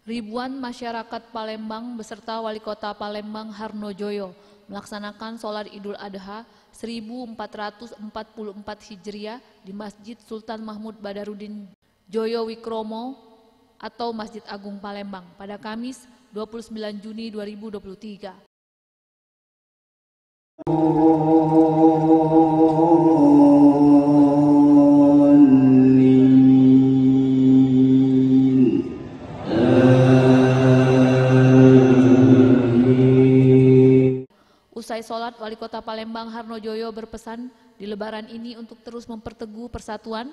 Ribuan masyarakat Palembang beserta Wali Kota Palembang Harno Joyo melaksanakan sholat Idul Adha 1444 Hijriah di Masjid Sultan Mahmud Badarudin Joyo Wikromo atau Masjid Agung Palembang pada Kamis 29 Juni 2023. Usai sholat, Wali Kota Palembang Harno Joyo berpesan di Lebaran ini untuk terus memperteguh persatuan,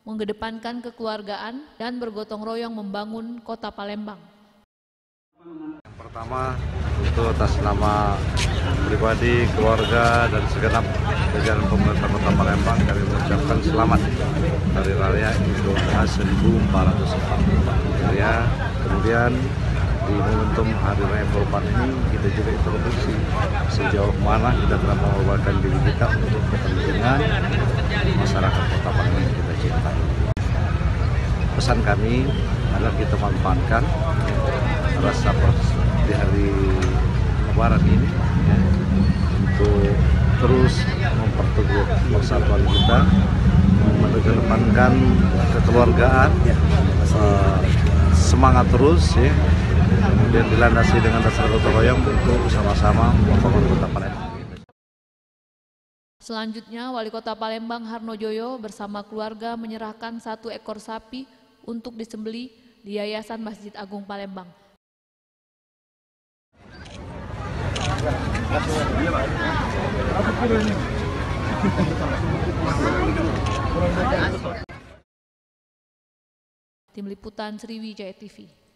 mengedepankan kekeluargaan, dan bergotong royong membangun Kota Palembang. Pertama, itu atas nama pribadi, keluarga, dan segenap jajaran pemerintah Kota Palembang, kami mengucapkan selamat Hari Raya Idul Adha 1444 Hijriah. Kemudian di momentum Hari Raya Kurban ini kita juga introduksi sejauh mana kita telah mengorbankan diri kita untuk kepentingan masyarakat Kota Palembang yang kita cintai. Pesan kami adalah kita manfaatkan rasa di hari Lebaran ini ya, untuk terus memperteguh persatuan kita, mengedepankan kekeluargaan, semangat terus ya, kemudian dilandasi dengan dasar gotong royong untuk bersama-sama membangun Kota Palembang. Selanjutnya, Wali Kota Palembang Harno Joyo bersama keluarga menyerahkan 1 ekor sapi untuk disembelih di Yayasan Masjid Agung Palembang. Tim Liputan Sriwijaya TV.